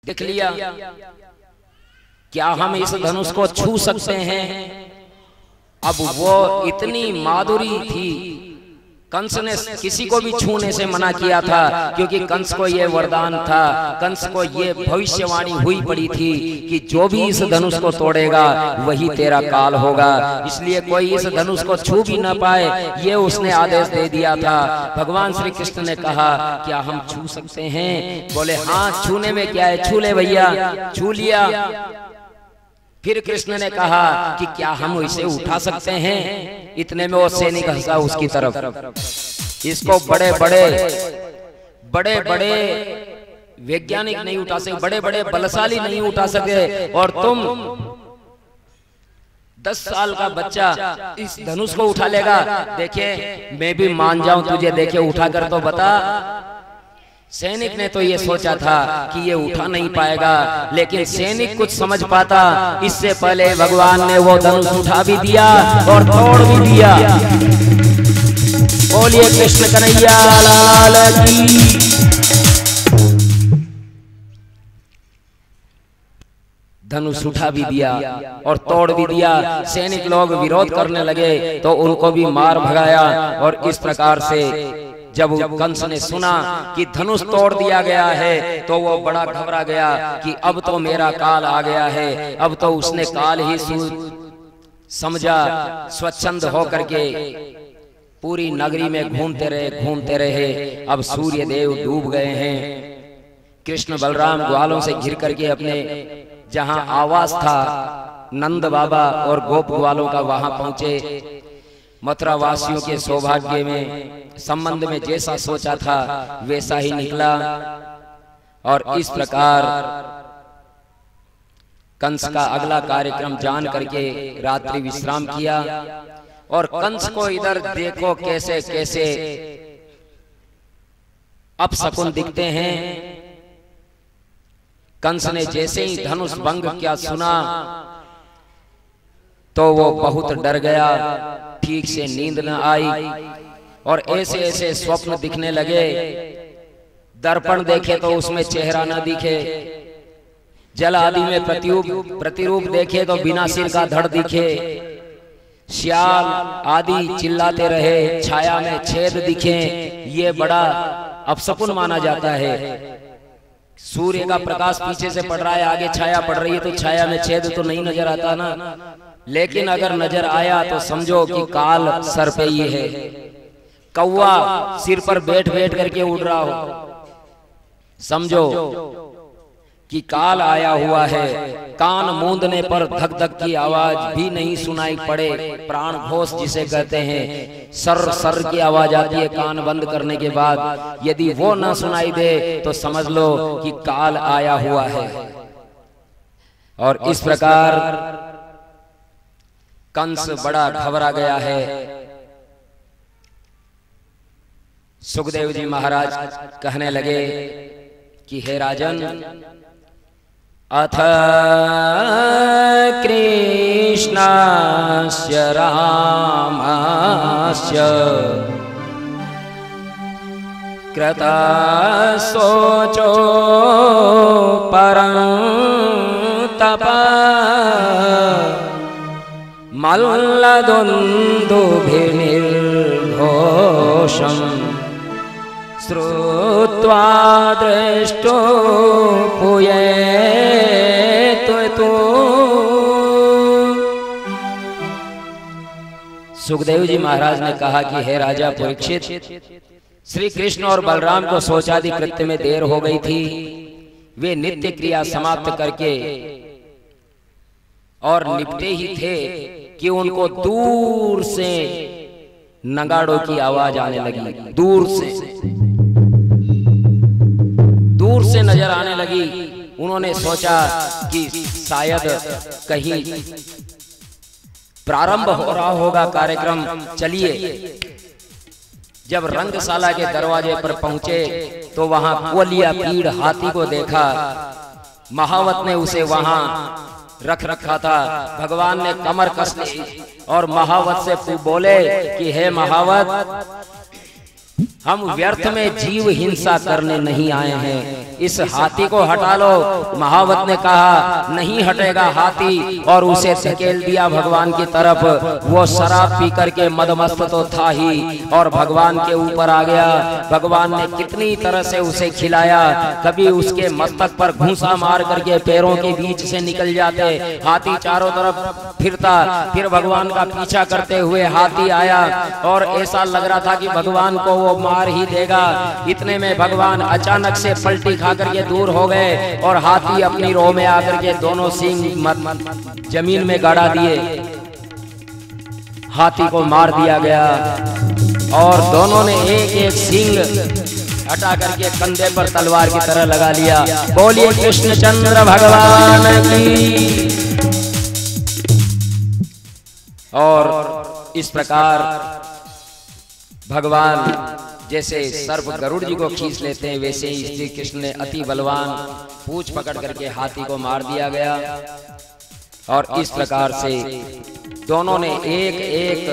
देख लिया, क्या हम इस धनुष को छू सकते हैं? अब वो इतनी माधुरी थी, कंस ने किसी को भी छूने से मना किया था, क्योंकि कंस को ये वरदान था, कंस को ये भविष्यवाणी हुई पड़ी थी कि जो भी इस धनुष को तोड़ेगा वही तेरा काल होगा। इसलिए कोई इस धनुष को छू भी ना पाए, ये उसने आदेश दे दिया था। भगवान श्री कृष्ण ने कहा, क्या हम छू सकते हैं? बोले हाँ, छूने में क्या है, छू ले भैया। छू लिया। फिर कृष्ण ने कहा कि क्या हम इसे उठा सकते हैं? इतने में वो सैनिक हंसा उसकी तरफ। इसको बड़े बड़े वैज्ञानिक नहीं उठा सके, बड़े बड़े बलशाली नहीं उठा सके, और तुम 10 साल का बच्चा इस धनुष को उठा लेगा? देखे, मैं भी मान जाऊं तुझे, देखे उठा कर तो बता। सैनिक ने तो ये सोचा था कि ये उठा नहीं पाएगा, लेकिन सैनिक कुछ समझ पाता, इससे पहले भगवान ने वो धनुष उठा भी दिया और तोड़ भी दिया। बोलिए कृष्ण कन्हैया लाल की। धनुष उठा भी दिया और तोड़ भी दिया। सैनिक लोग विरोध करने लगे तो उनको भी मार भगाया। और इस प्रकार से जब कंस ने सुना कि धनुष तोड़ दिया गया है तो वो बड़ा घबरा गया कि अब तो मेरा काल आ गया है। अब तो उसने काल ही समझा, स्वच्छंद होकर के पूरी नगरी में घूमते रहे। अब सूर्य देव डूब गए हैं। कृष्ण बलराम ग्वालों से घिर करके अपने जहां आवास था नंद बाबा और गोप ग्वालों का, वहां पहुंचे। मथुरा वासियों के सौभाग्य में संबंध में जैसा सोचा था वैसा ही निकला। और इस प्रकार कंस का अगला कार्यक्रम जान करके रात्रि विश्राम किया। और कंस को इधर देखो कैसे कैसे अपशकुन दिखते हैं। कंस ने जैसे ही धनुष भंग क्या सुना तो वो बहुत डर गया, ठीक से नींद न आई और ऐसे ऐसे स्वप्न दिखने लगे। दर्पण देखे तो उसमें चेहरा न दिखे, जल आदि में प्रतिरूप देखे तो बिना सिर का धड़ दिखे, श्याल आदि चिल्लाते रहे, छाया में छेद दिखे। ये बड़ा अपशकुन माना जाता है। सूर्य का प्रकाश पीछे से पड़ रहा है, आगे छाया पड़ रही है, तो छाया में छेद तो नहीं नजर आता ना। लेकिन अगर नजर आया तो समझो कि काल सर पे ही है। कौवा सिर पर बैठ बैठ करके उड़ रहा हो, समझो कि काल आया हुआ है। कान मूंदने पर धक धक की आवाज भी नहीं सुनाई पड़े, प्राण घोष जिसे कहते हैं, सर सर की आवाज आती है कान बंद करने के बाद। यदि वो ना सुनाई दे तो समझ लो कि काल आया हुआ है। और इस प्रकार कंस बड़ा घबरा गया है। सुखदेव जी महाराज कहने लगे कि हे राजन, अथ कृष्णस्य रामस्य कृता शोचो परं तपः मल्लदुन्दुभिर्निर्घोषम् श्रुत्वा दृष्टो भूयेतु। सुखदेव जी महाराज ने कहा कि हे राजा परीक्षित, श्री कृष्ण और बलराम को शौचादि कृत्य में देर हो गई थी। वे नित्य क्रिया समाप्त करके और निपटे ही थे कि उनको दूर से नगाड़ों की आवाज आने लगी। दूर से नजर आने लगी। उन्होंने सोचा कि शायद कहीं प्रारंभ हो रहा होगा कार्यक्रम। चलिए, जब रंगशाला के दरवाजे पर पहुंचे तो वहां कोलिया पीड़ हाथी को देखा। महावत ने उसे वहां रख रखा था। भगवान ने कमर कस ली और महावत से बोले कि हे महावत, हम व्यर्थ में जीव हिंसा करने नहीं आए हैं। इस हाथी को हटा लो। महावत ने कहा नहीं हटेगा हाथी, और उसे धकेल दिया भगवान की तरफ। वो शराब पी करके मदमस्त तो था ही, और भगवान के ऊपर आ गया। भगवान ने कितनी तरह से उसे खिलाया। कभी उसके मस्तक पर घूंसा मार करके पैरों के बीच से निकल जाते, हाथी चारों तरफ फिरता। फिर भगवान का पीछा करते हुए हाथी आया, और ऐसा लग रहा था कि भगवान को वो मार ही देगा। इतने में भगवान अचानक से पलटी खा करके दूर हो गए, और हाथी अपनी रोह में आकर के दोनों सींग जमीन में गाड़ा दिए। हाथी को मार दिया गया, और दोनों ने एक एक सींग हटा करके कंधे पर तलवार की तरह लगा लिया। बोलिए कृष्णचंद्र भगवान की। और इस प्रकार भगवान जैसे सर्प गरुड़ जी को खींच लेते हैं, वैसे ही श्री कृष्ण ने अति बलवान पूंछ पकड़ करके हाथी को मार दिया गया। और इस प्रकार से दोनों ने एक एक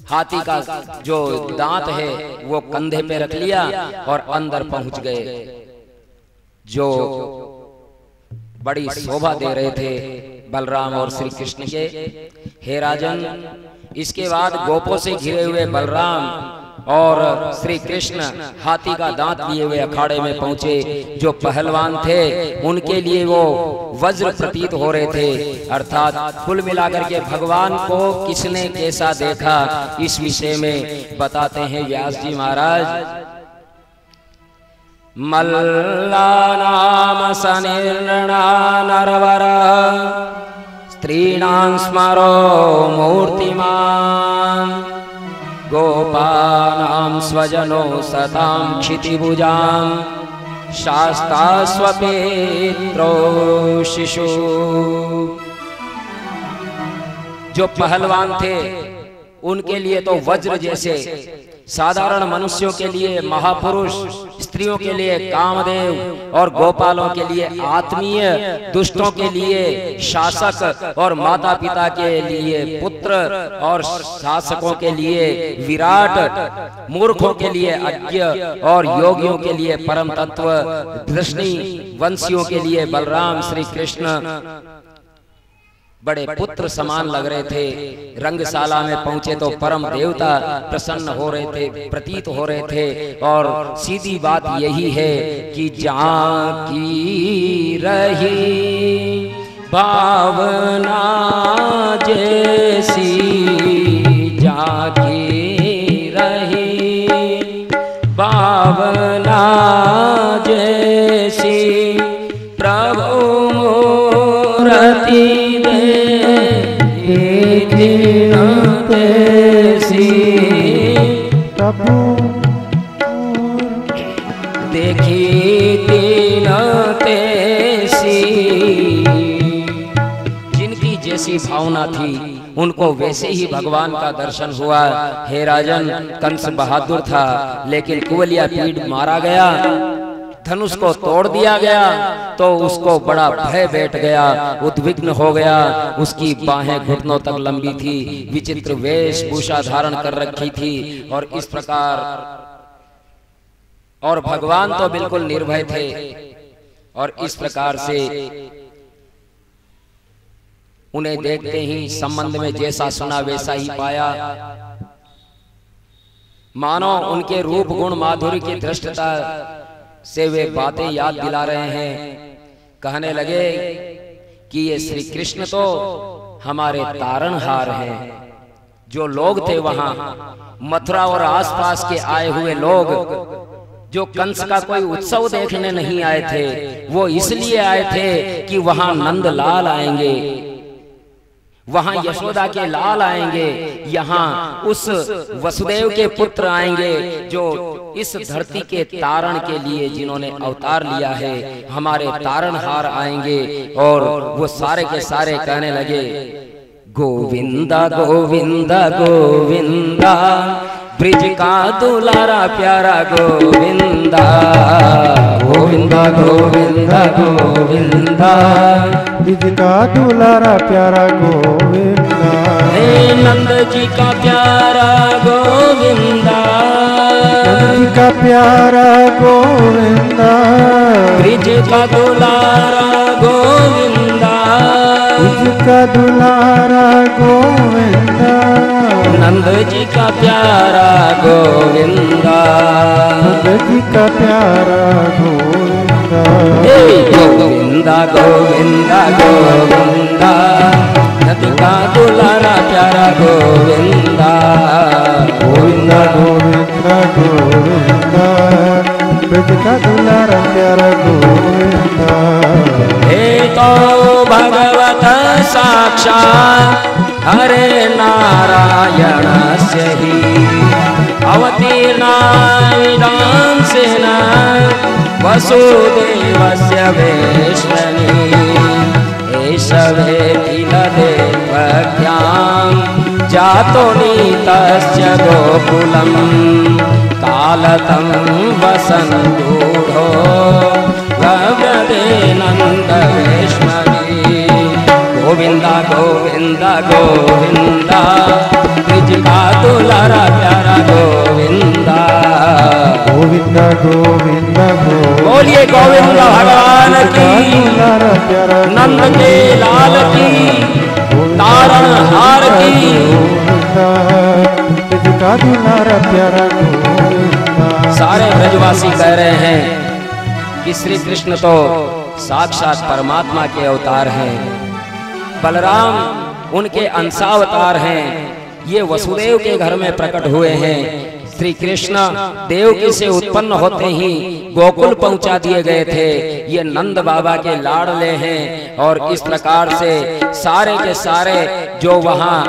हाथी का जो दांत है वो कंधे पे रख लिया और अंदर पहुंच गए, जो बड़ी शोभा दे रहे थे बलराम और श्री कृष्ण के। हे राजन, इसके बाद गोपों से घिरे हुए बलराम और श्री कृष्ण हाथी का दांत लिए हुए अखाड़े में पहुंचे। जो पहलवान थे उनके लिए वो वज्र प्रतीत हो रहे थे। अर्थात कुल मिलाकर के भगवान को किसने कैसा देखा, इस विषय में बताते हैं व्यास जी महाराज। मल्लानाम सनिर्णा नरवर स्त्रीणां स्मरो मूर्तिमान गोपानां स्वजनो सतां क्षितिभुजां शास्ता स्वपेत्रो शिशु। जो पहलवान थे उनके लिए तो वज्र जैसे, साधारण मनुष्यों के लिए महापुरुष, स्त्रियों के लिए कामदेव, और गोपालों के लिए आत्मीय, दुष्टों के लिए शासक, और माता पिता के लिए पुत्र, और शासकों के लिए विराट, मूर्खों के लिए अज्ञ, और योगियों के लिए परम तत्व, दृष्टि वंशियों के लिए बलराम श्री कृष्ण बड़े पुत्र समान लग रहे थे। रंगशाला में पहुंचे तो परम देवता प्रसन्न हो रहे थे, प्रतीत हो रहे थे। और सीधी बात यही है कि जहाँ की रही भावना जैसी, जहाँ की रही भावना जैसी, प्रभु मूर्ति देखी तीन तेसी। जिनकी जैसी भावना थी उनको वैसे ही भगवान का दर्शन हुआ। हे राजन, कंस बहादुर था, लेकिन कुवलिया पीड़ मारा गया, धनुष को तोड़ दिया गया, तो उसको बड़ा भय बैठ गया, उद्विग्न हो गया। उसकी बाहें घुटनों तक लंबी थी, विचित्र वेशभूषा धारण कर रखी थी, और इस प्रकार। और भगवान तो बिल्कुल निर्भय थे, और इस प्रकार से उन्हें देखते ही संबंध में जैसा सुना वैसा ही पाया। मानो उनके रूप गुण माधुर्य की दृष्टता से वे बातें याद दिला रहे हैं। कहने लगे कि ये श्री कृष्ण तो हमारे तारणहार हैं। जो लोग थे वहां मथुरा और आसपास के आए हुए लोग, जो कंस का कोई उत्सव देखने नहीं आए थे, वो इसलिए आए थे कि वहां नंदलाल आएंगे, वहां यशोदा के लाल आएंगे, यहाँ उस वसुदेव के पुत्र आएंगे, जो इस धरती के तारण के लिए जिन्होंने अवतार लिया है, हमारे तारणहार आएंगे। और वो सारे के सारे कहने लगे, गोविंदा गोविंदा गोविंदा, ब्रिज का दुलारा प्यारा गोविंदा, गोविंदा गोविंदा गोविंदा, ब्रिज का दुलारा प्यारा गोविंदा, हे नंद जी का प्यारा गोविंदा, का प्यारा गोविंदा, ब्रिज का दुलारा गोविंदा, ब्रिज का दुलारा गोविंदा, नंद जी का प्यारा गोविंदा, नंद जी का प्यारा गोविंदा। गोविंदा गोविंदा गोविंदा, नंद का दुलारा प्यारा गोविंदा, गोविंदा गोविंदा गोविंदा, ब्रिज का दुलारा प्यारा गोविंदा। हे तो भगवत साक्षात् हरे नारायण से ही अवतीर्णासेन वसुदेवस्य वेश्मनि एष वेकिल देवज्ञां जातो नीतस्य गोकुलं कालतं वसन् गूढो नंदवेश्मनि। गोविंदा गोविंदा गोविंदा, ब्रिज का दुलारा प्यारा गोविंदा, गोविंदा गोविंदा गोविंदा। बोलिए गोविंदा भगवान की, नंद के लाल की, तारण हार की। ब्रिज का दुलारा प्यारा गोविंदा। सारे ब्रजवासी कह रहे हैं कि श्री कृष्ण तो साक्षात परमात्मा के अवतार हैं, बलराम उनके अंशावतार हैं, ये वसुदेव के घर में प्रकट हुए हैं। श्री कृष्ण देवकी से उत्पन्न होते ही गोकुल पहुंचा दिए गए थे, ये नंद बाबा के लाडले हैं। और इस प्रकार से सारे के सारे जो वहां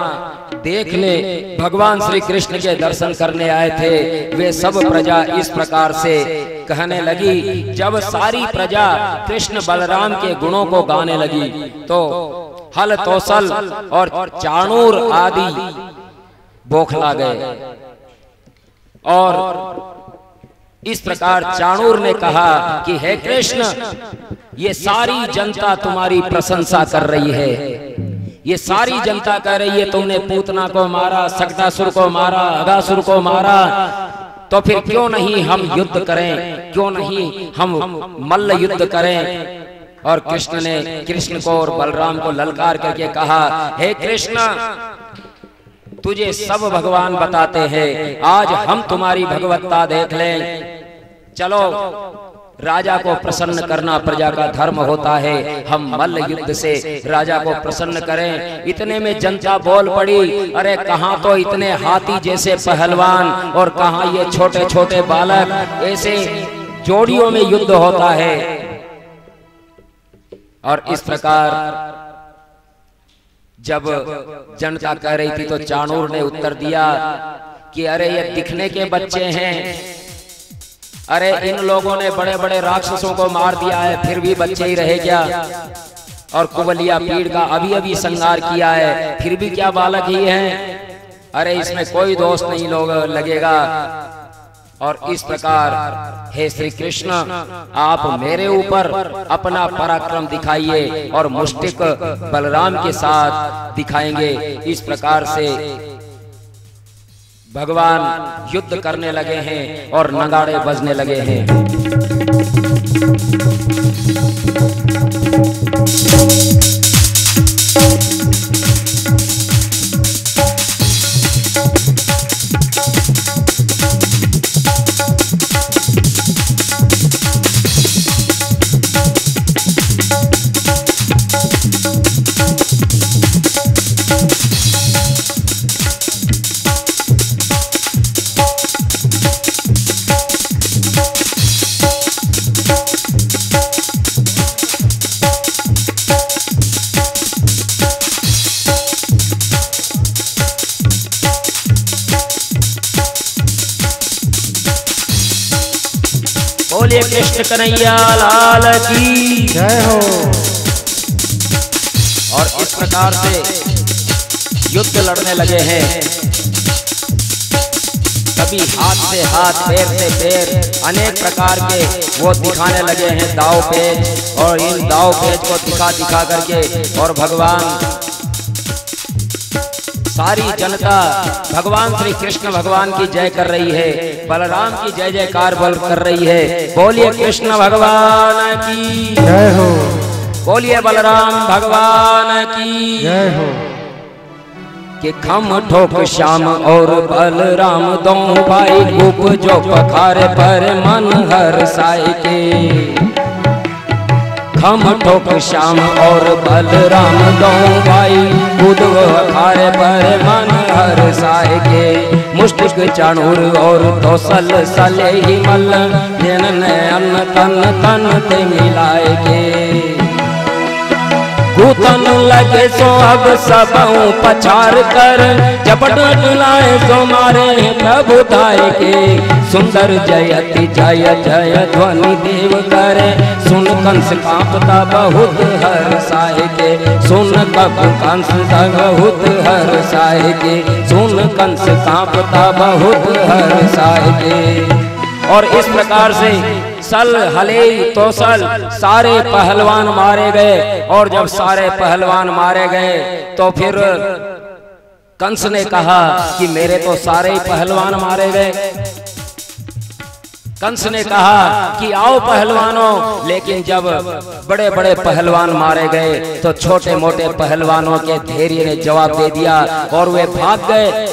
देखने भगवान श्री कृष्ण के दर्शन करने आए थे, वे सब प्रजा इस प्रकार से कहने लगी। जब सारी प्रजा कृष्ण बलराम के गुणों को गाने लगी तो हल तोसल और चाणूर आदि बौखला गए। और इस प्रकार चाणूर ने कहा कि हे कृष्ण, ये सारी जनता तुम्हारी प्रशंसा कर रही है, ये सारी जनता कह रही है तुमने पूतना को मारा, सक्तासुर को मारा, अगासुर को मारा, तो फिर क्यों नहीं हम युद्ध करें, क्यों नहीं हम मल्ल युद्ध करें। और कृष्ण ने कृष्ण को और बलराम को ललकार करके कहा, हे कृष्ण, तुझे सब भगवान बताते हैं, आज हम तुम्हारी भगवत्ता देख लें। चलो, राजा को प्रसन्न करना प्रजा का धर्म होता है, हम मल्ल युद्ध से राजा को प्रसन्न करें। इतने में जनता बोल पड़ी, अरे कहाँ तो इतने हाथी जैसे पहलवान और कहाँ ये छोटे छोटे बालक, ऐसे जोड़ियों में युद्ध होता है। और इस प्रकार जब जनता कह रही थी तो चाणूर ने उत्तर दिया कि अरे ये दिखने के बच्चे हैं, अरे इन लोगों ने बड़े बड़े राक्षसों को मार दिया है, फिर भी बच्चे ही रहे क्या। और कुबलिया पीड़ का अभी अभी संहार किया है, फिर भी क्या बालक ही हैं, अरे इसमें कोई दोष नहीं लोग लगेगा। और इस प्रकार हे श्री कृष्ण, आप मेरे ऊपर अपना पराक्रम दिखाइए और मुष्टिक बलराम के साथ दिखाएंगे। इस प्रकार से भगवान युद्ध करने लगे हैं और नगाड़े बजने लगे हैं। बोलिए कृष्ण कन्हैया लाल की जय हो। और इस प्रकार से युद्ध लड़ने लगे हैं। कभी हाथ से हाथ, पैर से पैर, अनेक प्रकार के वो दिखाने लगे हैं दाव पेच। और इन दाव पेच को दिखा दिखा करके और भगवान सारी जनता भगवान श्री कृष्ण भगवान की जय कर रही है, बलराम की जय जयकार बोल कर रही है। बोलिए कृष्ण भगवान की जय हो, बोलिए बलराम भगवान की जय हो। कि खम ठोक श्याम और बलराम दो भाई गुप जो पखारे पर मन हर साई के। खम ठोक श्याम और बलराम दो भाई उदव अखारे पर मन हर साए के। मुष्टिक चाणूर और तोसल सले ही मल जिनने अन्न तन तन ते मिलाए के। कूतन लगे सो अब सब पछार कर झपट डुलाए सो मारे प्रभु धाय के। सुंदर जयति जय जय ध्वनि देव करे सुन कंस कांपता बहुत हर साए के। सुन कब कंस बहुत हर साए के, सुन कंस कांपता बहुत हर साए के। और इस प्रकार से सल हले तोसल सारे पहलवान मारे गए। और जब सारे पहलवान मारे गए तो फिर कंस ने कहा कि मेरे तो सारे ही पहलवान मारे गए। कंस ने कहा कि आओ पहलवानों, लेकिन जब बड़े बड़े पहलवान मारे गए तो छोटे मोटे पहलवानों के धैर्य ने जवाब दे दिया और वे भाग गए।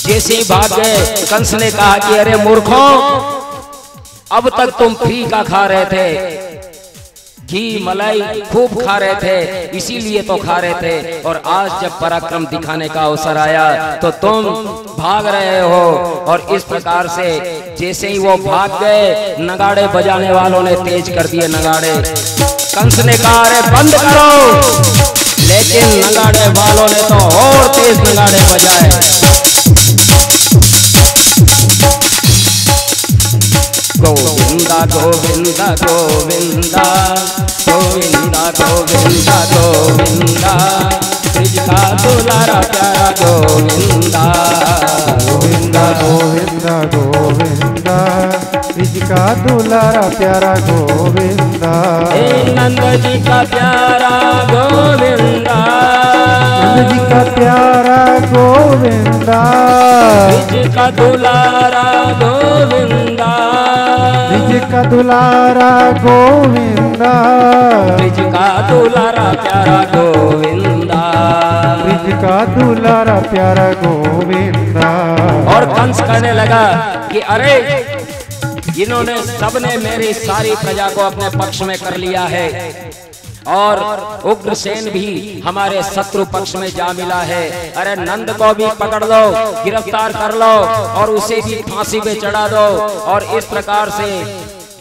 जैसे ही भाग गए कंस ने कहा कि अरे मूर्खों, अब तक तुम फीका खा रहे थे, घी मलाई खूब खा रहे थे, इसीलिए तो खा रहे थे। और आज जब पराक्रम दिखाने का अवसर आया तो तुम भाग रहे हो। और इस प्रकार से जैसे ही वो भाग गए नगाड़े बजाने वालों ने तेज कर दिए नगाड़े। कंस ने कहा अरे बंद करो, लेकिन नगाड़े वालों ने तो और तेज नगाड़े बजाए। गोविंदा गोविंदा गोविंदा गोविंदा गोविंदा गोविंदा ब्रिज का दुलारा प्यारा गोविंदा। गोविंदा गोविंदा गोविंदा ब्रिज का दुलारा प्यारा गोविंदा। नंद जी का प्यारा गोविंदा, नंद जी का प्यारा गोविंदा। ब्रिज का दुलारा गोविंदा, ब्रिज का दुलारा गोविंदा। ब्रिज का दुलारा प्यारा गोविंदा, ब्रिज का दुलारा प्यारा गोविंदा। और कंस कहने लगा कि अरे इन्होंने सबने मेरी सारी प्रजा को अपने पक्ष में कर लिया है और उग्रसेन भी हमारे शत्रु पक्ष में जा मिला है। अरे नंद को भी पकड़ लो, गिरफ्तार कर लो और उसे भी फांसी पे चढ़ा दो। और इस प्रकार से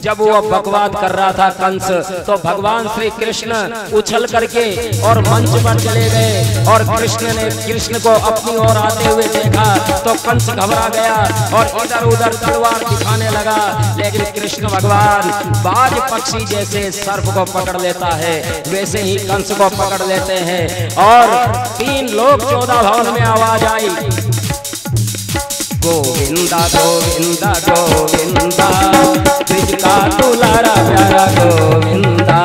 जब वो बकवाद कर रहा था कंस, तो भगवान श्री कृष्ण उछल करके और मंच पर चले गए। और कृष्ण को अपनी ओर आते हुए देखा तो कंस घबरा गया और इधर उधर तलवार दिखाने लगा। लेकिन कृष्ण भगवान बाज पक्षी जैसे सर्प को पकड़ लेता है वैसे ही कंस को पकड़ लेते हैं। और 3 लोक 14 भवन में आवाज आई, गोविंदा गोविंदा गोविंदा ब्रिज का दुलारा प्यारा गोविंदा।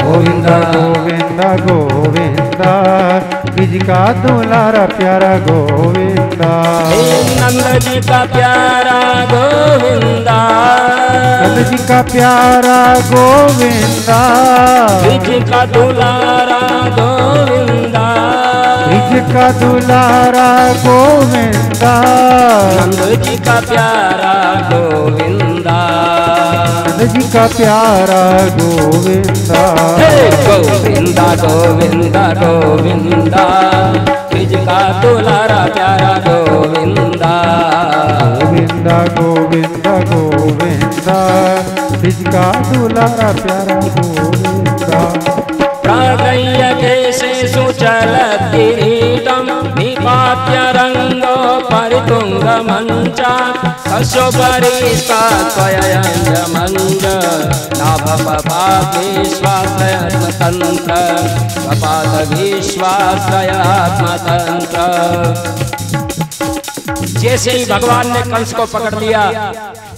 गोविंदा गोविंदा गोविंदा ब्रिज का दुलारा प्यारा गोविंदा। नंद जी का प्यारा गोविंदा, नंद जी का प्यारा गोविंदा। ब्रिज का दुलारा गोविंदा, ब्रिज का दुलारा गोविंदा। नंद जी का प्यारा गोविंदा, नंद जी का प्यारा गोविंदा। गोविंदा गोविंदा गोविंदा ब्रिज का दुलारा प्यारा गोविंदा। गोविंदा गोविंदा गोविंदा ब्रिज का दुलारा प्यारा गोविंदा। प्रागय्य केशे सुचल किरीटम निपात्य रंगो परितुंग मंचा कशोपरि स्वयंज मंज नाभ विश्वासयात्म तंत्र कपाद विश्वासयात्म तंत्र। जैसे ही भगवान ने कंस को पकड़ लिया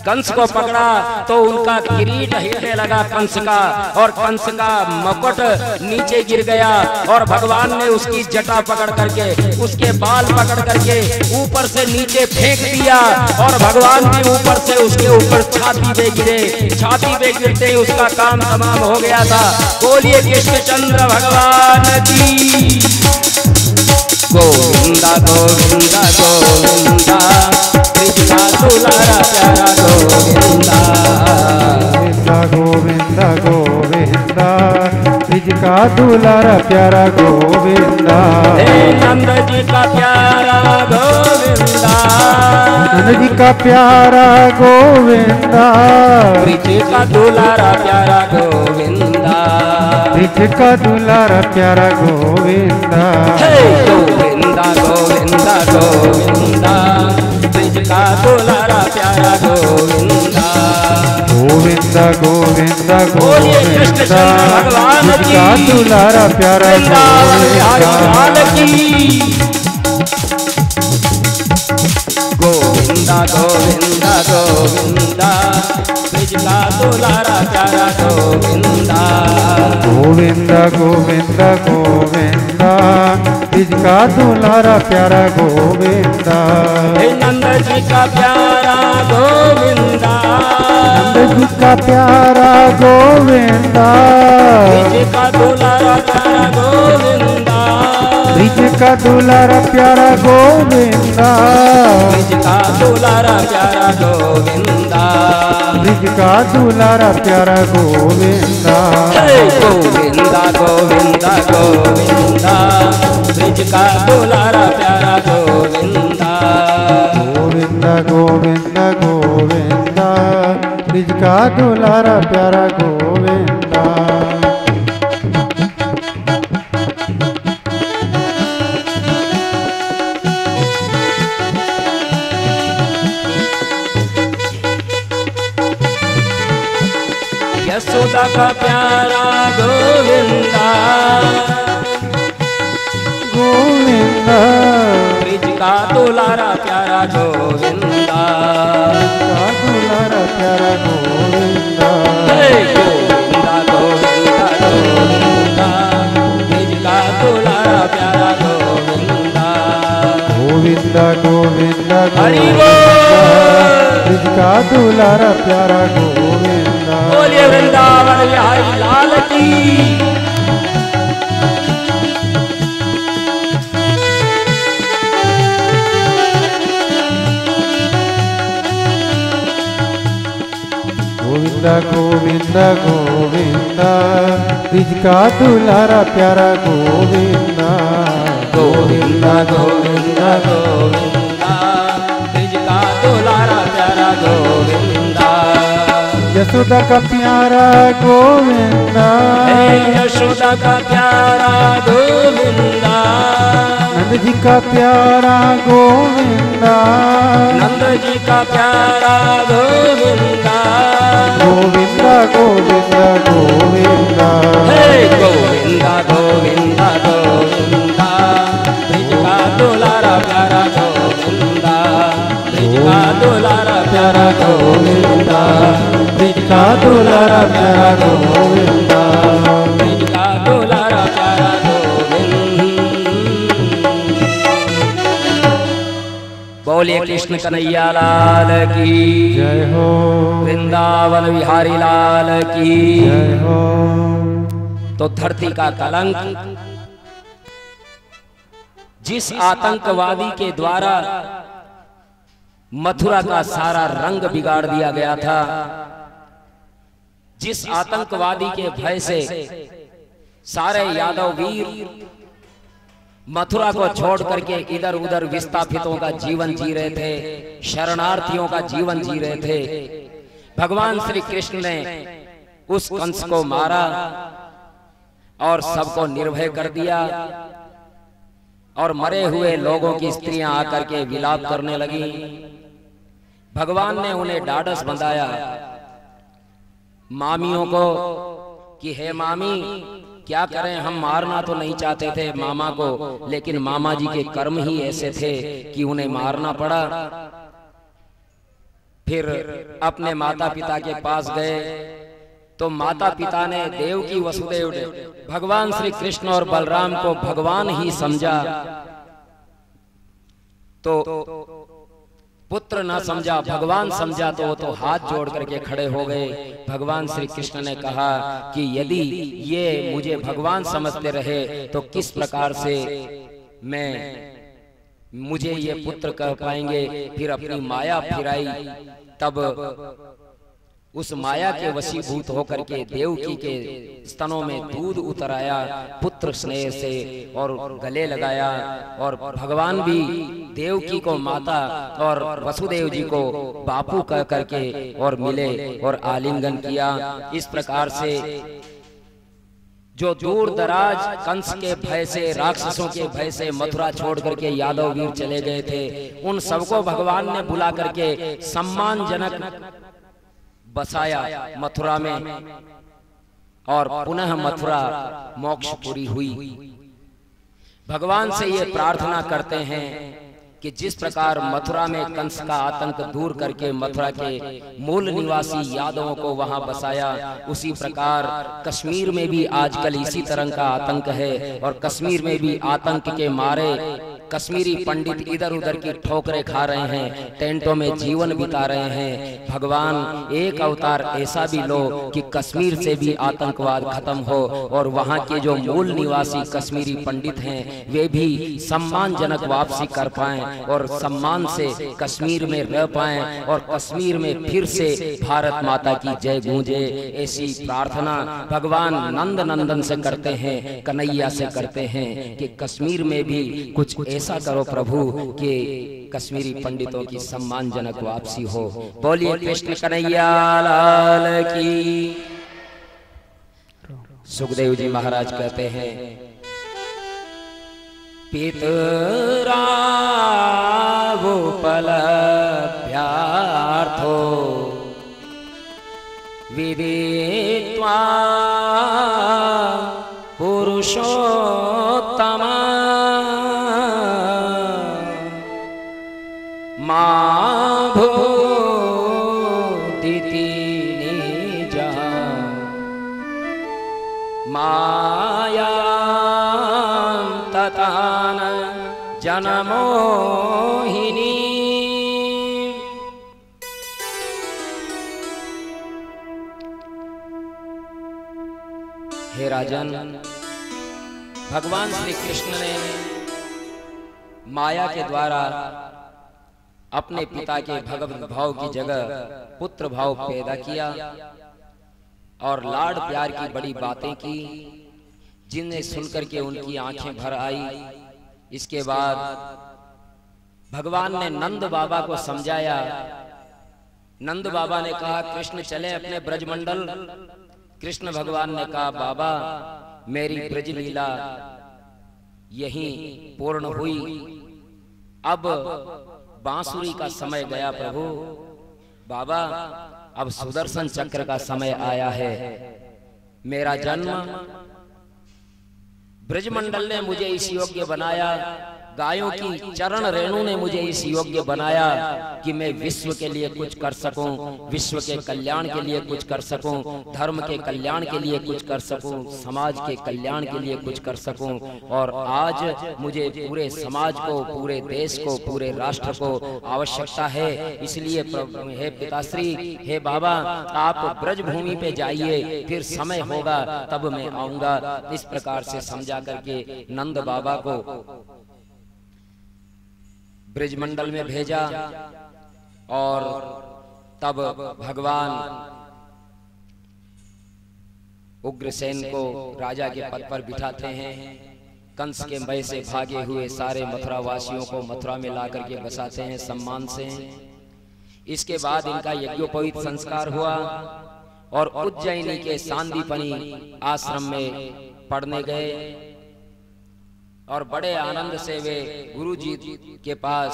कंस को पकड़ा तो उनका किरीट हिलने लगा कंस का, और कंस का मुकुट नीचे गिर गया, और भगवान ने उसकी जटा पकड़ करके, उसके बाल पकड़ करके ऊपर से नीचे फेंक दिया, और भगवान भी ऊपर से उसके ऊपर छाती पे गिरे। छाती पे गिरते ही उसका काम तमाम हो गया था। बोलिए कृष्णचंद्र भगवान की। गोविंदा गोविंदा गोविंदा, कृष्णा दुलारा प्यारा गोविंदा। गोविंदा गोविंदा, ब्रिज का दुलारा प्यारा गोविंदा। नंद जी का प्यारा गोविंदा, नंद जी का प्यारा गोविंदा, ब्रिज का दुलारा प्यारा गोविंदा। ब्रिज का दुलारा प्यारा गोविंदा। गोविंदा गोविंदा गोविंदा, ब्रिज का दुलारा प्यारा गोविंदा। गोविंदा गोविंदा गोविंदा, भगवान का दुलारा प्यारा गोविंदा। गोविंदा गोविंदा गोविंदा, ब्रिज का दुलारा प्यारा गोविंदा। गोविंदा गोविंदा गोविंदा, ब्रिज का दुलारा प्यारा गोविंदा। नंद जी का प्यारा गोविंदा, नंद जी का प्यारा गोविंदा। ब्रिज का दुलारा प्यारा गोविंदा। ब्रिज का दुलारा प्यारा गोविंदा। ब्रिज का दुलारा प्यारा गोविंदा। ब्रिज का दुलारा प्यारा गोविंदा। गोविंदा गोविंदा गोविंदा, ब्रिज का दुलारा प्यारा गोविंदा। गोविंदा गोविंदा गोविंदा, ब्रिज का दुलारा प्यारा गोविंदा। यशोदा का प्यारा गोविंदा। गोविंदा, ब्रिज का दुलारा प्यारा गोविंदा। का दुलारा प्यारा गोविंदा। गोविंदा गोविंदा गोविंदा, ब्रिज का दुलारा प्यारा गोविंदा। गोविंदा गोविंदा हरि गोविंदा, बोल। ब्रिज का दुलारा प्यारा गोविंदा। बोलिए वृंदावन बिहारी लाल की। गोविंदा गोविंदा गोविंदा, ब्रिज का दुलारा प्यारा गोविंदा। गोविंदा गोविंदा गोविंदा, ब्रिज का दुलारा प्यारा गोविंदा। यशोदा का प्यारा गोविंदा। यशोदा का प्यारा गोविंदा। नंद जी का प्यारा गोविंदा। नंद जी का प्यारा गोविंदा। गोविंदा गोविंदा गोविंदा। गोविंदा गोविंदा गोविंदा, ब्रिज का दुलारा प्यारा गोविंदा। ब्रिज का दुलारा प्यारा गोविंदा। ब्रिज का दुलारा प्यारा गोविंदा। ब्रिज का दुलारा प्यारा गोविंदा। बोलिए कृष्ण कन्हैया लाल की जय हो। वृंदावन बिहारी लाल की जय हो। तो धरती का कलंक जिस आतंकवादी के द्वारा मथुरा का सारा रंग बिगाड़ दिया गया था, जिस आतंकवादी के भय से सारे यादव वीर मथुरा को छोड़ करके इधर उधर विस्थापितों का जीवन जी रहे थे, शरणार्थियों का जीवन जी रहे थे, भगवान श्री कृष्ण ने उस कंस को मारा और सबको निर्भय कर दिया। और मरे हुए लोगों की स्त्रियां आकर के विलाप करने लगी। भगवान ने उन्हें ढाढ़स बंधाया मामियों को कि हे मामी क्या करें, हम मारना तो नहीं चाहते थे मामा को, लेकिन मामा जी के कर्म ही ऐसे थे कि उन्हें मारना पड़ा। फिर अपने माता पिता के पास गए तो माता पिता ने देवकी वसुदेव ने भगवान श्री कृष्ण और बलराम को भगवान ही समझा, तो पुत्र ना समझा भगवान समझा, तो वो तो हाथ जोड़ करके खड़े हो गए। भगवान श्री कृष्ण ने कहा कि यदि ये मुझे भगवान समझते रहे तो किस प्रकार से मुझे ये पुत्र कह पाएंगे। फिर अपनी माया फिराई, तब उस माया के वशीभूत होकर के देवकी के स्तनों में दूध उतर आया पुत्र स्नेह से और गले लगाया, और भगवान भी देवकी को माता और वसुदेव जी को बापू कह करके और मिले और आलिंगन किया। इस प्रकार से जो दूर दराज कंस के भय से, राक्षसों के भय से मथुरा छोड़ करके यादव वीर चले गए थे, उन सबको भगवान ने बुला करके सम्मानजनक बसाया मथुरा में, और पुनः मथुरा मोक्षपुरी हुई। भगवान से ये प्रार्थना करते हैं कि जिस प्रकार मथुरा में कंस का आतंक दूर करके मथुरा के मूल निवासी यादवों को वहां बसाया, उसी प्रकार कश्मीर में भी आजकल इसी तरह का आतंक है, और कश्मीर में भी आतंक के मारे कश्मीरी पंडित इधर उधर की ठोकरें खा रहे हैं, टेंटों में जीवन बिता रहे हैं। भगवान एक अवतार ऐसा भी लो कि कश्मीर से भी आतंकवाद खत्म हो, और वहां के जो मूल निवासी कश्मीरी पंडित हैं वे भी सम्मानजनक वापसी कर पाएं और सम्मान से कश्मीर में रह पाएं, और कश्मीर में फिर से भारत माता की जय गूंजे। ऐसी प्रार्थना भगवान नंद नंदन से करते हैं, कन्हैया से करते हैं कि कश्मीर में भी कुछ ऐसा करो प्रभु कि कश्मीरी पंडितों की सम्मानजनक वापसी हो। बोलिए कृष्ण कन्हैया लाल की। सुखदेव जी महाराज कहते हैं, पितरावुपलभ्यार्थो विदित्वा पुरुषोत्तम जनमोहिनी। हे राजन, भगवान श्री कृष्ण ने माया के द्वारा अपने पिता के भगवत भाव की जगह पुत्र भाव पैदा किया और लाड प्यार की बड़ी बातें की, जिन्हें सुनकर के उनकी आंखें भर आई। इसके बाद भगवान ने नंद बाबा को समझाया। नंद बाबा ने कहा कृष्ण चले अपने ब्रजमंडल। कृष्ण भगवान ने कहा बाबा मेरी ब्रज लीला यहीं पूर्ण हुई, अब बांसुरी का समय गया प्रभु। बाबा अब सुदर्शन चक्र का समय आया है। मेरा जन्म ब्रजमंडल ने मुझे इस योग्य बनाया, गायों की चरण रेणु ने मुझे इस योग्य बनाया कि मैं विश्व के लिए कुछ कर सकूं, विश्व के कल्याण के लिए कुछ कर सकूं, धर्म के कल्याण के लिए कुछ कर सकूं, समाज के कल्याण के लिए कुछ कर सकूं। और आज मुझे पूरे समाज को, पूरे देश को, पूरे राष्ट्र को आवश्यकता है। इसलिए हे पिताश्री, हे बाबा, आप ब्रज भूमि पे जाइए, फिर समय होगा तब मैं आऊंगा। इस प्रकार से समझा करके नंद बाबा को ब्रजमंडल में भेजा। और तब भगवान उग्रसेन को राजा के पद पर बिठाते हैं। कंस के भय से भागे हुए सारे मथुरा वासियों को मथुरा में ला करके बसाते हैं सम्मान से। इसके बाद इनका यज्ञोपवीत संस्कार हुआ और उज्जैनी के सांदीपनी आश्रम में पढ़ने गए और बड़े आनंद से वे गुरु जी के पास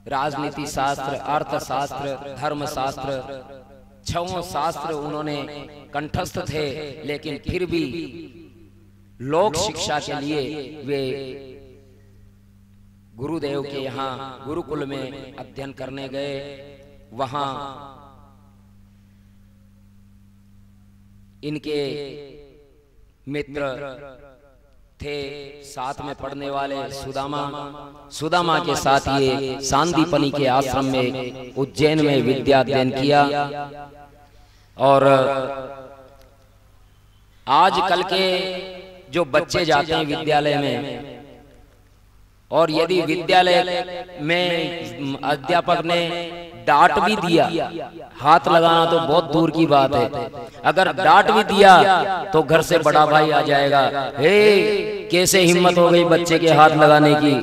राजनीति शास्त्र, अर्थशास्त्र, धर्मशास्त्र, छहों शास्त्र उन्होंने कंठस्थ थे, लेकिन फिर भी लोक शिक्षा के लिए वे गुरुदेव के यहाँ गुरुकुल में अध्ययन करने गए। वहां इनके मित्र थे, साथ में पढ़ने वाले सुदामा के साथ ये सांदीपनी के आश्रम में उज्जैन में विद्या अध्ययन किया। और आजकल के जो बच्चे जाते हैं विद्यालय में, और यदि विद्यालय में अध्यापक ने डांट भी दिया, हाथ लगाना तो बहुत दूर की बात है, अगर डांट भी दिया तो घर से बड़ा भाई आ जाएगा, हे कैसे हिम्मत हो गई बच्चे के हाथ लगाने की।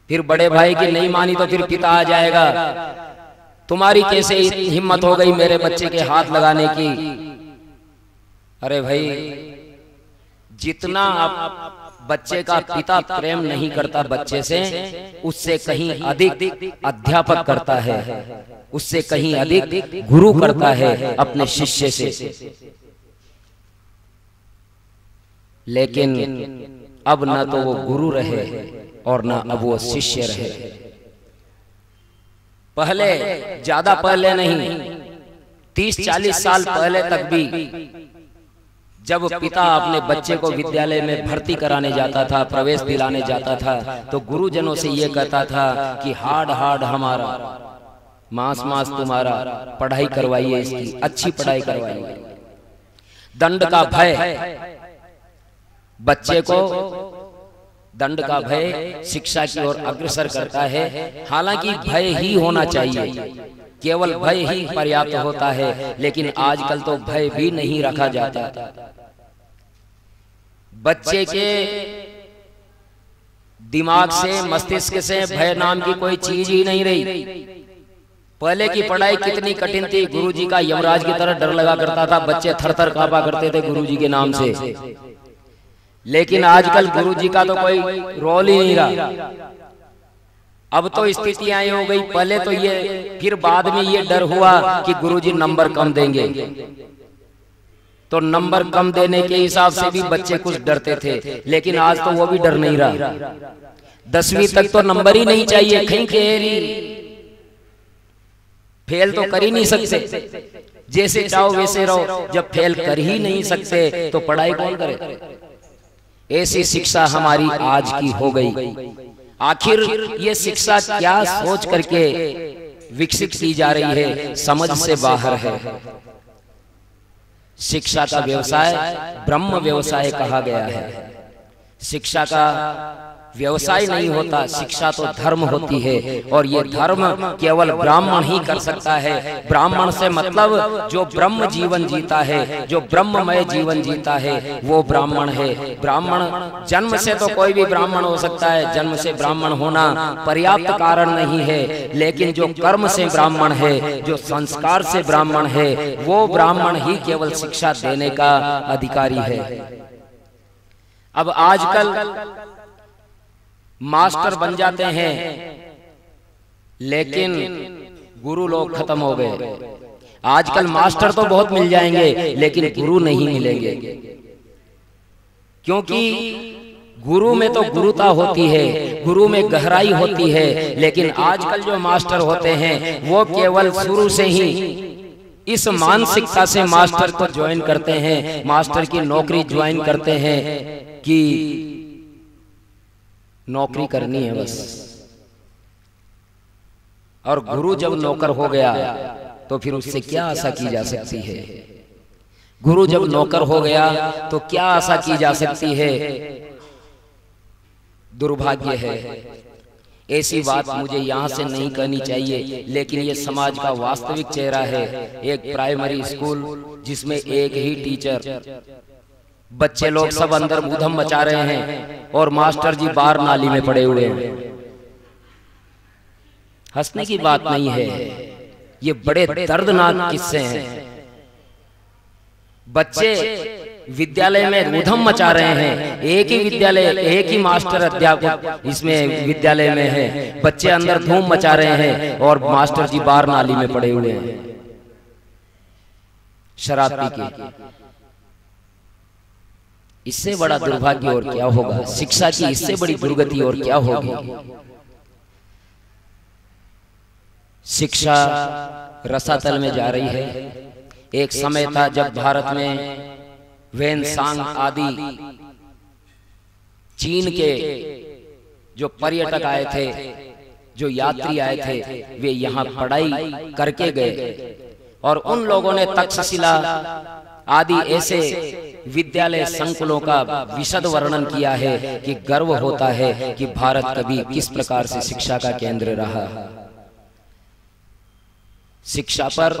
फिर बड़े भाई की नहीं मानी तो फिर पिता आ जाएगा, तुम्हारी कैसे हिम्मत हो गई मेरे बच्चे के हाथ लगाने की। अरे भाई, जितना आप बच्चे का पिता प्रेम नहीं करता बच्चे से, उससे कहीं अधिक अध्यापक करता है, उससे कहीं अधिक गुरु करता है अपने शिष्य से। लेकिन अब न तो वो गुरु रहे और न अब वो शिष्य रहे। पहले, ज्यादा पहले नहीं, 30-40 साल पहले तक भी जब पिता अपने बच्चे को विद्यालय में भर्ती कराने जाता था, प्रवेश दिलाने जाता था, तो गुरुजनों से ये कहता था कि हार्ड हमारा, मास तुम्हारा, पढ़ाई करवाइए इसकी, अच्छी पढ़ाई करवाइए। दंड का भय, बच्चे को दंड का भय शिक्षा की ओर अग्रसर करता है। हालांकि भय ही होना चाहिए, केवल भय ही पर्याप्त होता है, लेकिन आजकल तो भय भी नहीं रखा जाता। बच्चे के दिमाग से, मस्तिष्क से भय नाम की कोई चीज ही नहीं रही। पहले की पढ़ाई कितनी कठिन थी, गुरुजी का यमराज की तरह डर लगा करता था, बच्चे थर-थर कांपा करते थे गुरुजी के नाम से। लेकिन आजकल गुरुजी का तो कोई रोल ही नहीं रहा। अब तो स्थितियां हो गई, पहले तो ये, फिर बाद में ये डर हुआ कि गुरुजी नंबर कम देंगे, तो नंबर कम देने के हिसाब से भी बच्चे कुछ डरते थे। लेकिन आज तो वो भी डर नहीं रहा। 10वीं तक तो नंबर ही नहीं चाहिए, कहीं खेरी, फेल तो कर ही नहीं सकते, जैसे चाहो वैसे रहो। जब फेल कर ही नहीं सकते तो पढ़ाई कौन करे। ऐसी शिक्षा हमारी आज की हो गई। आखिर ये शिक्षा क्या सोच करके विकसित की जा रही है, समझ से बाहर है। शिक्षा का व्यवसाय ब्रह्म व्यवसाय कहा गया है। शिक्षा का व्यवसाय नहीं होता, शिक्षा तो धर्म होती है, और ये धर्म केवल ब्राह्मण ही कर सकता है। ब्राह्मण से मतलब जो ब्रह्म जीवन जीता है, जो ब्रह्ममय जीवन जीता है, वो ब्राह्मण है। ब्राह्मण जन्म से तो कोई भी ब्राह्मण हो सकता है, जन्म से ब्राह्मण होना पर्याप्त कारण नहीं है, लेकिन जो कर्म से ब्राह्मण है, जो संस्कार से ब्राह्मण है, वो ब्राह्मण ही केवल शिक्षा देने का अधिकारी है। अब आजकल मास्टर बन जाते हैं, लेकिन गुरु लोग खत्म हो गए। आजकल मास्टर तो बहुत मिल जाएंगे, लेकिन गुरु नहीं मिलेंगे, क्योंकि गुरु में तो गुरुता होती है, गुरु में गहराई होती है। लेकिन आजकल जो मास्टर होते हैं, वो केवल शुरू से ही इस मानसिकता से मास्टर को ज्वाइन करते हैं, मास्टर की नौकरी ज्वाइन करते हैं कि नौकरी करनी है बस। और गुरु जब नौकर हो गया तो फिर उससे क्या आशा की जा सकती है। गुरु जब नौकर हो गया तो क्या आशा की जा सकती है। दुर्भाग्य है। ऐसी बात मुझे यहाँ से नहीं कहनी चाहिए, लेकिन ये समाज का वास्तविक चेहरा है। एक प्राइमरी स्कूल जिसमें एक ही टीचर, बच्चे लोग सब अंदर ऊधम मचा रहे हैं और मास्टर जी बाहर नाली में पड़े हुए हैं। हंसने की बात नहीं है, ये बड़े दर्दनाक किस्से हैं। बच्चे विद्यालय में ऊधम मचा रहे हैं, एक ही विद्यालय, एक ही मास्टर अध्यापक इसमें विद्यालय में है, बच्चे अंदर धूम मचा रहे हैं और मास्टर जी बाहर नाली में पड़े हुए हैं शराब पी के। इससे बड़ा दुर्भाग्य और क्या होगा। शिक्षा की इससे बड़ी दुर्गति और क्या होगी। शिक्षा रसातल में जा रही है। एक समय था जब भारत में वेनसांग आदि चीन के जो पर्यटक आए थे, जो यात्री आए थे, वे यहाँ पढ़ाई करके गए और उन लोगों ने तक्षशिला आदि ऐसे विद्यालय संकुलों का विशद वर्णन किया है कि गर्व होता है कि भारत कभी किस प्रकार से शिक्षा का केंद्र रहा। शिक्षा पर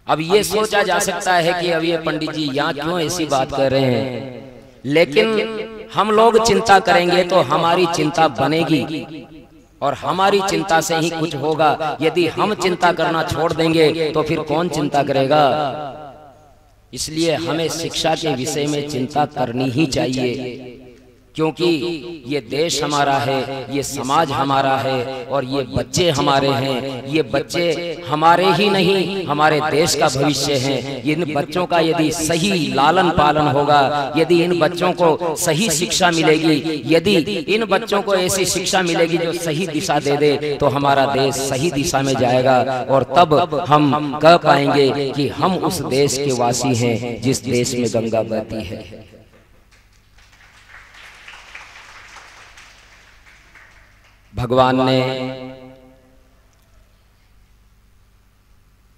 अब ये सोचा जा सकता है कि अब ये पंडित जी यहाँ क्यों ऐसी बात कर रहे हैं, लेकिन हम लोग चिंता करेंगे तो हमारी चिंता बनेगी और हमारी चिंता से ही कुछ होगा। यदि हम चिंता करना छोड़ देंगे तो फिर कौन चिंता करेगा। इसलिए हमें शिक्षा के विषय में चिंता करनी ही चाहिए, क्योंकि ये देश हमारा है, ये समाज हमारा है और ये बच्चे हमारे हैं। ये बच्चे हमारे ही नहीं, हमारे देश का भविष्य हैं। इन बच्चों का यदि सही लालन पालन होगा, यदि इन बच्चों को सही शिक्षा मिलेगी, यदि इन बच्चों को ऐसी शिक्षा मिलेगी जो सही दिशा दे दे, तो हमारा देश सही दिशा में जाएगा और तब हम कह पाएंगे कि हम उस देश के वासी हैं जिस देश में गंगा बहती है। भगवान ने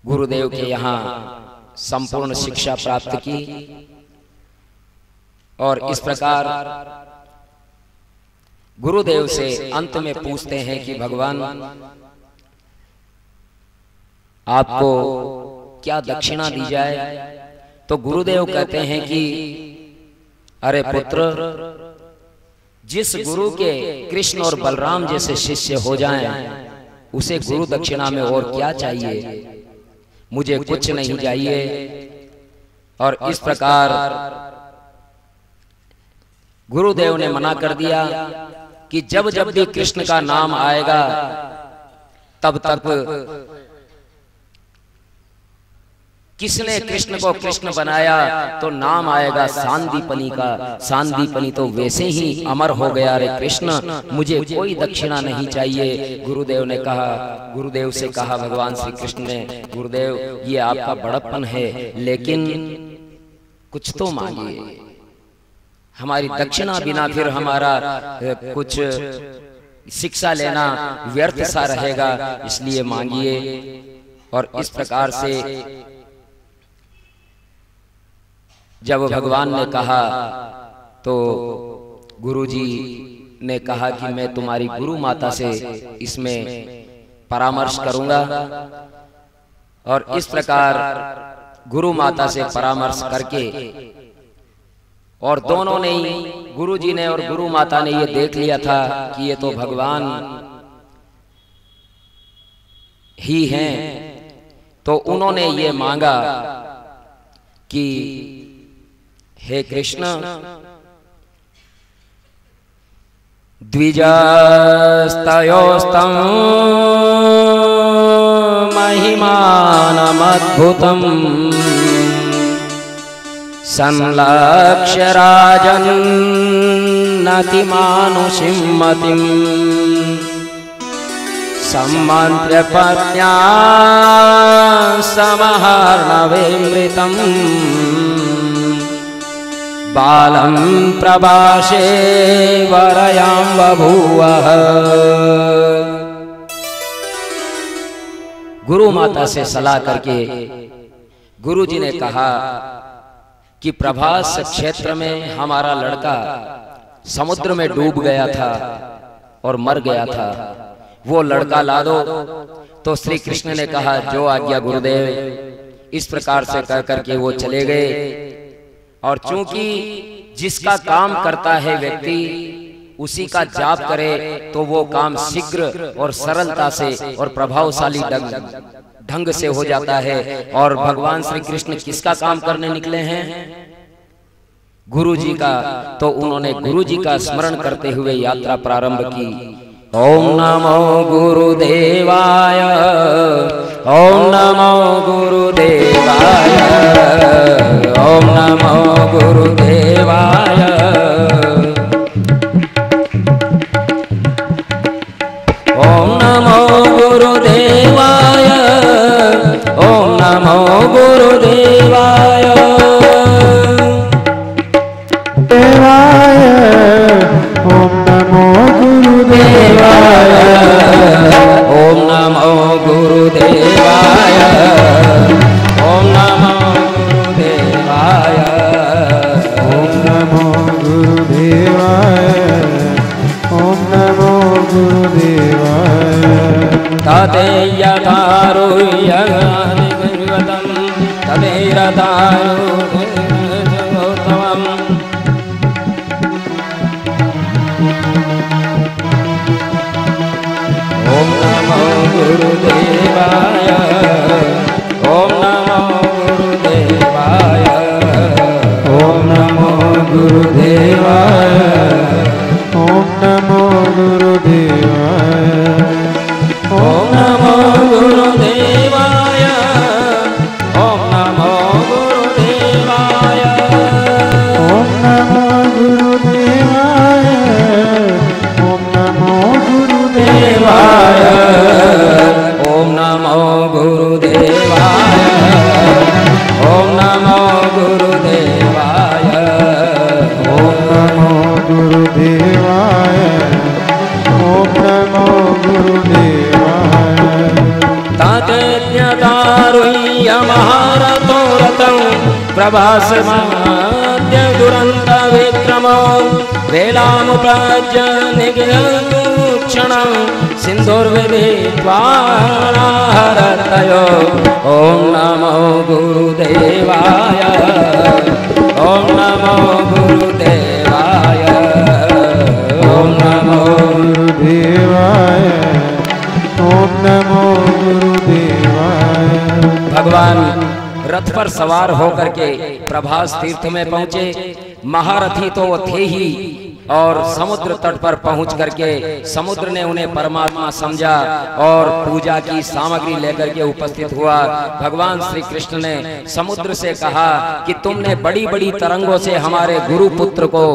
गुरुदेव के यहाँ संपूर्ण शिक्षा प्राप्त की और इस प्रकार गुरुदेव से अंत में पूछते हैं कि भगवान आपको क्या दक्षिणा दी जाए। तो गुरुदेव कहते हैं कि अरे पुत्र, जिस गुरु के कृष्ण और बलराम जैसे शिष्य हो जाएं, उसे गुरु दक्षिणा में और क्या चाहिए, मुझे कुछ नहीं चाहिए। और इस प्रकार गुरुदेव ने मना कर दिया कि जब जब भी कृष्ण का नाम आएगा तब तक किसने कृष्ण को कृष्ण बनाया तो नाम आएगा सांदीपनी का। सांदीपनी तो वैसे ही अमर हो गया। रे कृष्ण, मुझे कोई दक्षिणा नहीं चाहिए। गुरुदेव ने कहा, गुरुदेव से कहा भगवान श्री कृष्ण ने, गुरुदेव ये आपका बड़प्पन है, लेकिन कुछ तो मांगिए। हमारी दक्षिणा बिना फिर हमारा कुछ शिक्षा लेना व्यर्थ सा रहेगा, इसलिए मांगिए। और इस प्रकार से जब भगवान ने कहा तो गुरुजी ने कहा कि मैं तुम्हारी गुरु माता से इसमें परामर्श करूंगा। और इस प्रकार गुरु माता से परामर्श करके और दोनों ने ही, गुरुजी ने और गुरु माता ने ये देख लिया था कि ये तो भगवान ही हैं, तो उन्होंने ये मांगा कि हे कृष्ण, द्विजस्तयोस्तं महिमानमद्भुतं संलक्ष्य राजन्नतिमानुषीं मतिं सम्मन्त्र्य पत्न्या समहार्णवेमृतं बालं प्रभाषे वरयां बभूवः। गुरु माता से सलाह करके गुरुजी ने कहा कि प्रभास क्षेत्र में हमारा लड़का समुद्र में डूब गया था और मर गया था, वो लड़का ला दो। तो श्री कृष्ण ने कहा, जो आज्ञा गुरुदेव। इस प्रकार से कह करके वो चले गए। और चूंकि जिसका काम करता है व्यक्ति उसी का जाप करे तो वो काम शीघ्र और सरलता से और प्रभावशाली ढंग से हो जाता है। और भगवान श्री कृष्ण किसका काम करने निकले हैं? गुरुजी का। तो उन्होंने गुरुजी का स्मरण करते हुए यात्रा प्रारंभ की। ओम नमो गुरुदेवाय, ओम नमो गुरुदेवाय, ओम नमो गुरुदेवाय, ओम नमो गुरुदेवाय। गुरुदेवाय देवाय ओम नमो गुरुदेवाय ओम नमो गुरुदेवाय ओम नमो गुरुदेवाय ओम नमो गुरुदेवाय ओम नमो गुरुदेवाय तदेयदारुह्यगादिगुरुवतं तदेरदारुगोत्तमम् ओम नमो गुरुदेवाय ओम नमो गुरुदेवाय ओम नमो गुरुदेवाय ओम नमो गुरुदेवाय ओम नमो गुरुदेवाय ओम नमो गुरुदेवाय ओम नमो गुरुदेवाय ओम नमो गुरुदेवाय ओम नमो गुरुदेवाय ओम नमो गुरुदेवाय ओम नमो गुरुदेवाय ओम नमो गुरुदेवाय तातेज्ञतारुह्य महारथो रतं प्रभासमाद्य दुरन्त विक्रमो वेलामुपराज्य निगयतु क्षणं सिन्धुर्विदित्वाहरतयो ओम नमो गुरुदेवाय ओम नमो गुरुदेवाय ओम नमो गुरुदेवाय ओम नमो गुरुदेवाय भगवान रथ पर सवार होकर के प्रभास तीर्थ में पहुंचे। महारथी तो वो थे ही और समुद्र तट पर पहुंच करके समुद्र ने उन्हें परमात्मा समझा और पूजा की सामग्री लेकर के उपस्थित हुआ। भगवान श्री कृष्ण ने समुद्र से कहा कि तुमने बड़ी बड़ी तरंगों से हमारे गुरु पुत्र को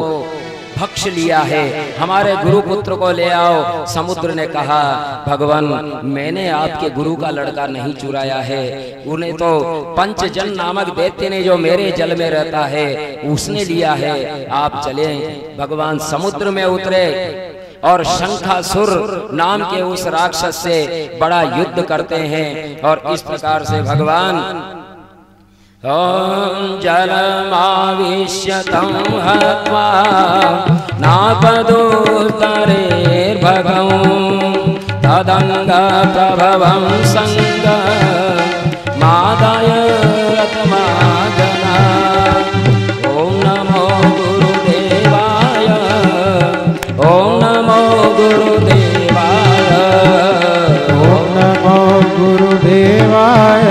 भक्ष लिया है, हमारे गुरु पुत्र को ले आओ। समुद्र ने कहा भगवान मैंने आपके गुरु का लड़का नहीं चुराया है, उन्हें तो पंचजन नामक दैत्य ने जो मेरे जल में रहता है उसने लिया है, आप चले। भगवान समुद्र में उतरे और शंखासुर नाम के उस राक्षस से बड़ा युद्ध करते हैं और इस प्रकार से भगवान ओम जलमाविश्य तं हत्वा नापदोत्तरेर्भगं तदंग प्रभवं संग मादाय रतमागना। ओम नमो गुरुदेवाय ओम नमो गुरुदेवाय ओम नमो गुरुदेवाय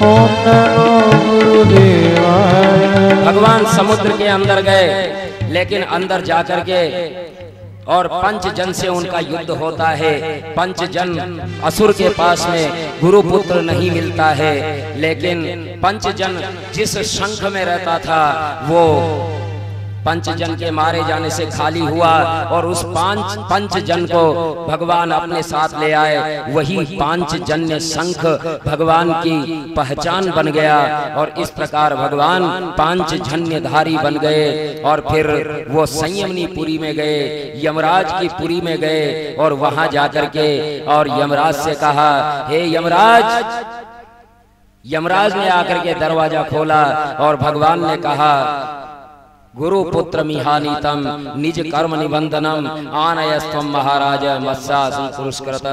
ओम नमो गुरुदेवाय। भगवान समुद्र के अंदर गए, लेकिन अंदर जाकर के और पंचजन से उनका युद्ध होता है। पंचजन असुर के पास में गुरुपुत्र नहीं मिलता है, लेकिन पंचजन जिस शंख में रहता था वो पंचजन के मारे जाने से खाली हुआ और उस पंचजन को भगवान अपने साथ ले आए। वही पांचजन्य शंख भगवान की पहचान बन गया और इस प्रकार भगवान पांचजन्यधारी बन गए। और फिर वो संयमनी पुरी में गए, यमराज की पुरी में गए और वहां जाकर के और यमराज से कहा हे यमराज। यमराज ने आकर के दरवाजा खोला और भगवान ने कहा गुरुपुत्र मिहानीतम निज कर्म निबंधनम आनयस्त्वं महाराज मत्स्यासि पुरस्कृत।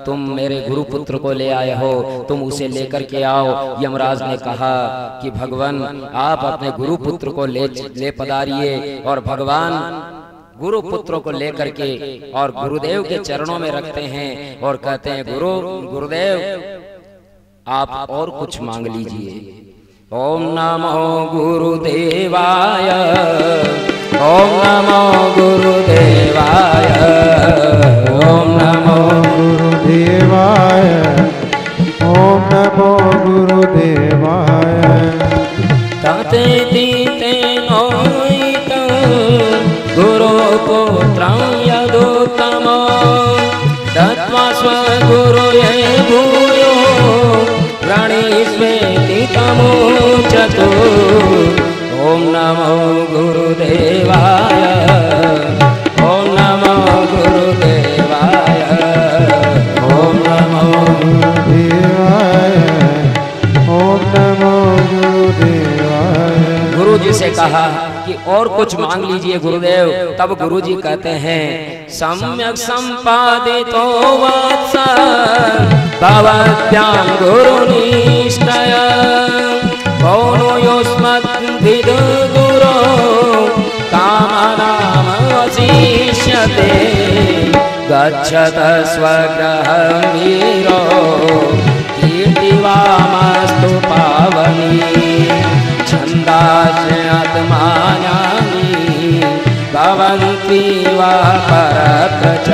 तुम मेरे गुरुपुत्र को ले आए हो, तुम उसे लेकर के आओ। यमराज ने कहा कि भगवान आप अपने गुरुपुत्र को ले पधारिए। और भगवान गुरुपुत्र को लेकर के और गुरुदेव के चरणों में रखते हैं और कहते हैं गुरुदेव आप और कुछ मांग लीजिए। ओम नमो गुरुदेवाय ओम नमो गुरुदेवाय ओम नमो गुरुदेवाय ओम नमो गुरुदेवाय। तते तीते नोइतं गुरुपुत्रं यदुत्तमं दत्त्वा स्वगुरुये भूयो प्रणीष्वेति गीतमुच्यते। ओम नमो गुरुदेवाय, ओम नमो गुरुदेवाय, ओम नमो गुरुदेवाय, ओम नमो गुरुदेवाय। गुरु जी से कहा कि और कुछ मांग लीजिए गुरुदेव। तब गुरु जी कहते हैं सम्यक संपादितो वत्स भवत्यां गुरुनिष्ठया कौनो युष्मद्विद गुरो कामनाम वशिष्यते। गच्छत स्वगृहं वीरो कीर्तिवामस्तु पावनी छन्दास्यात्मानानि भवन्ति वा परत्र च।